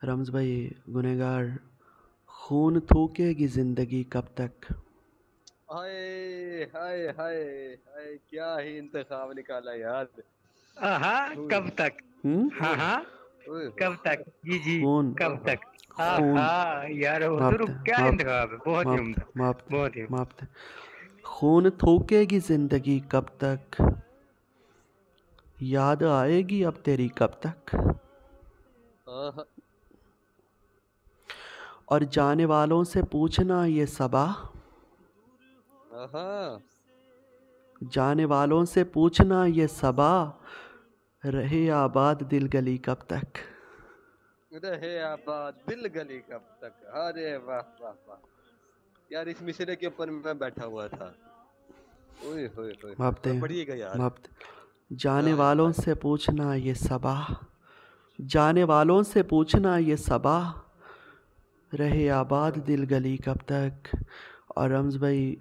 रम्ज भाई गुनहगार, खून थूकेगी जिंदगी कब तक। हाय हाय हाय हाय, क्या ही इंतखाब निकाला यार। हाँ, ओए कब तक। हम्म। हाँ ओए हाँ, ओए कब तक जी जी, खून कब ओए तक। हाँ खून हाँ यार, वो तो मापते क्या मापते इंतखाब है, बहुत ही मापते उम्दा। मापते बहुत ही मापते। खून थूकेगी जिंदगी कब तक, याद आएगी अब तेरी कब तक। आहा, और जाने वालों से पूछना ये सबा, आहा, जाने वालों से पूछना ये सबा, रहे आबाद दिल गली कब तक। रहे आबाद दिल गली कब तक। अरे वाह वाह वाह यार, इस मिसरे के ऊपर मैं बैठा हुआ था। ओए होए होए होए, मापते पढ़िएगा यार। मापते। जाने हाय वालों हाय। से पूछना ये सबा, जाने वालों से पूछना ये सबा, रहे आबाद दिल गली कब तक। और रम्ज भाई,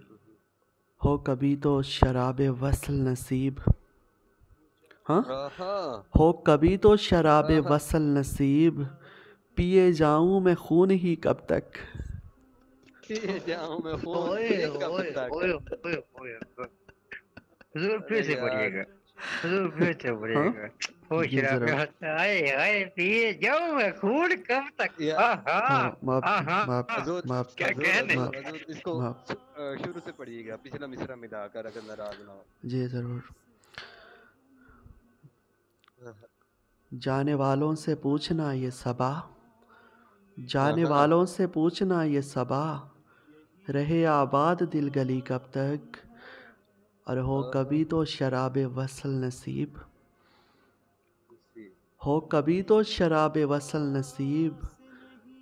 हो कभी तो शराब वसल नसीब। हाँ, आहा, हो कभी तो शराब आहा, वसल नसीब, पिए जाऊं मैं खून ही कब तक। ये जाऊं मैं खून ओए ही कब ओए तक। ओए ओए ओए ओए। हुजूर फिर अरे से यार। पढ़िएगा, हुजूर फिर से हाँ पढ़िएगा। ओ जी शराब जरा। हाय हाय, पिए जाऊं मैं खून कब तक। या आहा, माफ आहा, माफ हजूर माफ क्या हजूर कहने। हजूर हजूर, इसको माफ। शुरू से पढ़िएगा, पिछला मिसरा मिलाकर, अगर नाराज ना जी ज़रूर। हो। जाने वालों से पूछना ये सबा, जाने हाँ, वालों से पूछना ये सबा, रहे आबाद दिल गली कब तक। और हो हाँ, कभी तो शराब वसल नसीब, इसी हो कभी तो शराब वसल नसीब,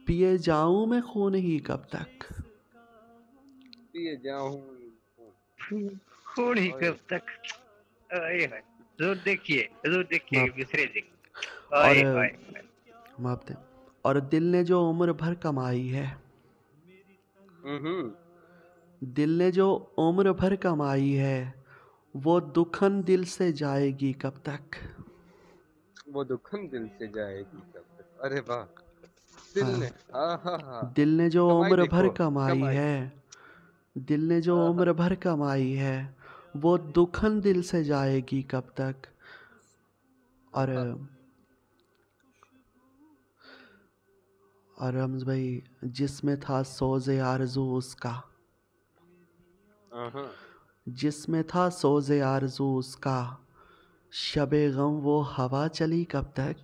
पिए जाऊं मैं खून ही कब तक। पिए जाऊं। खून ही ओए कब तक। आए हाय, हुजूर देखिए, माफ। दूसरे देखिए। और आए हाय। माफ दे। और दिल ने जो उम्र भर कमाई है, हम्म, दिल ने जो उम्र भर कमाई है, वो दुखन दिल से जाएगी कब तक। वो दुखन दिल से जाएगी कब तक। अरे वाह, दिल ने, हाँ, हाँ हाँ हाँ, दिल ने जो कमाई उम्र भर देखो, कमाई कमाई। है, दिल ने जो हाँ हाँ उम्र भर कमाई है, वो दुखन दिल से जाएगी कब तक। और हाँ रम्ज भाई, जिसमें था सोज़े आरज़ू उसका, हाँ, जिसमें था सोज़े आरज़ू उसका, शबे गम वो हवा चली कब तक।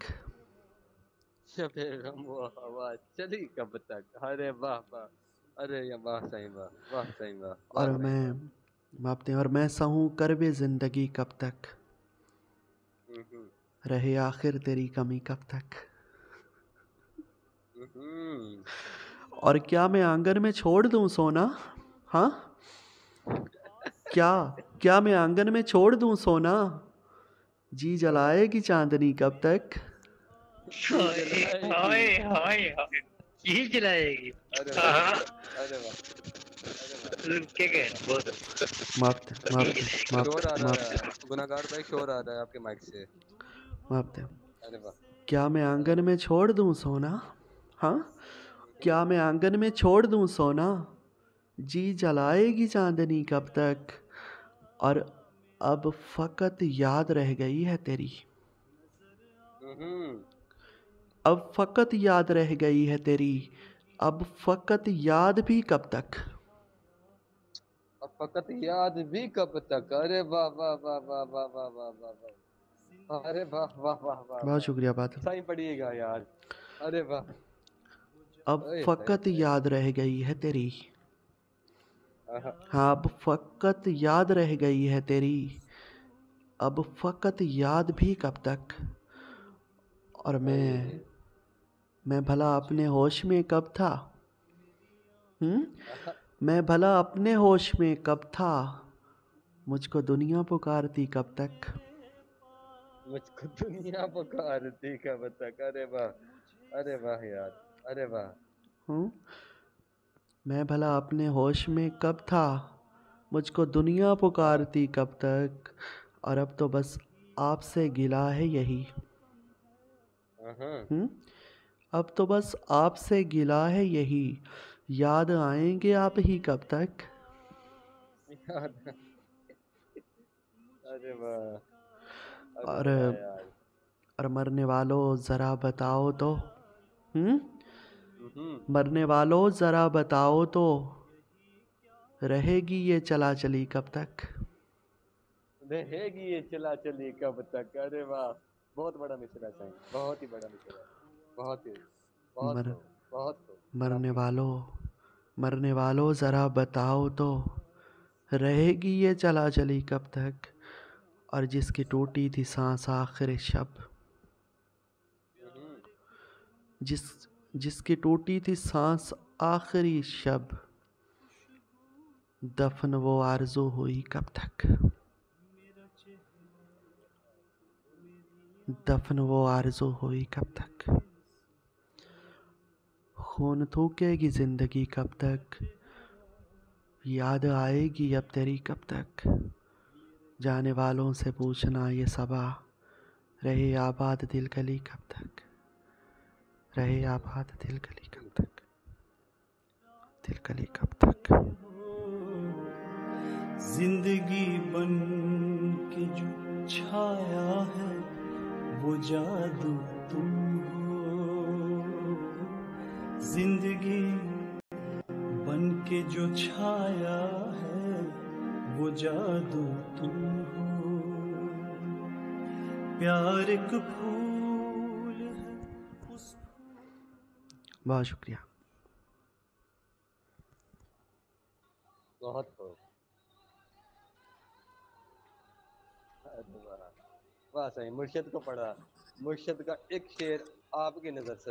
शबे गम वो हवा चली कब तक। अरे वाह वाह, अरे या वाह सही वाह, वाह सही वाह, वाह और सही मैं वाह। मापते और मैं सहूँ करबे ज़िंदगी कब तक, हम्म रहे आखिर तेरी कमी कब तक। हम्म। और क्या मैं आंगन में छोड़ दूँ सोना, हाँ, क्या क्या मैं आंगन में छोड़ दूँ सोना, जी जलाएगी चांदनी कब तक। जी हाय जलाएगी। हाय हाय हाय, यही जलाएगी। अरे हाँ, वाह, अरे वाह, अरे वाह। क्या कह रहे हैं, बहुत मापते यही मापते जलाएगी। शोर आ मापते रहा मापते है गुनाहगार भाई, शोर आ रहा है आपके माइक से। मापते। अरे वाह, क्या मैं अरे आंगन वाह। में छोड़ दूँ सोना, हाँ, हम्म, क्या मैं आंगन में छोड़ दूँ सोना, जी जलाएगी चांदनी कब तक। और अब फ़कत याद रह गई है तेरी, हम्म। अब फ़कत याद रह गई है तेरी, अब फ़कत याद भी कब तक। अब फकत याद भी कब तक। अरे वाह वाह वाह वाह वाह वाह वाह वाह वाह, अरे वाह वाह वाह वाह बहुत वाह। शुक्रिया बात। सही पढ़िएगा यार। अरे वाह। अब ओए होए फ़कत होए। याद रह गई है तेरी, आहा, हाँ, अब फ़कत याद रह गई है तेरी, अब फ़कत याद भी कब तक। और ओए, मैं भला अपने होश में कब था, आहा, मैं भला अपने होश में कब था, मुझको दुनिया पुकारती कब तक। मुझको दुनिया पुकारती कब तक। अरे वाह, अरे वाह यार, अरे वाह। हूँ, मैं भला अपने होश में कब था, मुझको दुनिया आहा, पुकारती कब तक। और अब तो बस आपसे गिला है यही, आहा, हूँ, अब तो बस आपसे गिला है यही, याद आएंगे आप ही कब तक। याद। अरे वाह। अरे और वाह यार। और मरने वालों जरा बताओ तो, हम्म, हम्म। मरने वालों जरा बताओ तो, रहेगी ये चला चली कब तक। रहेगी ये चला चली कब तक। अरे वाह। बहुत बड़ा मिसरा है साईं, बहुत ही बड़ा मिसरा है। बहुत ही। बहुत मर खूब। बहुत खूब मरने काफी। वालों मरने वालों जरा बताओ तो, रहेगी ये चला चली कब तक। और जिसकी टूटी थी सांस आखिरी शब, हम्म। जिस जिसकी टूटी थी सांस आखिरी शब, दफन वो आरज़ू हुई कब तक। दफन वो आरज़ू हुई कब तक। खून थूकेगी जिंदगी कब तक, याद आएगी अब तेरी कब तक। जाने वालों से पूछना ये सबा, रहे आबाद दिल गली कब तक। रहे आबाद दिल गली कब तक। दिल गली कब तक। जिंदगी बन के जो छाया है वो जादू तुम हो। जिंदगी बन के जो छाया है वो जादू तुम हो। प्यार एक फूल है उस बहुत शुक्रिया। बहुत खूब। अरे वाह। वाह साईं, मुर्शिद को पढ़ा। मुर्शिद का एक शेर आपकी नजर सर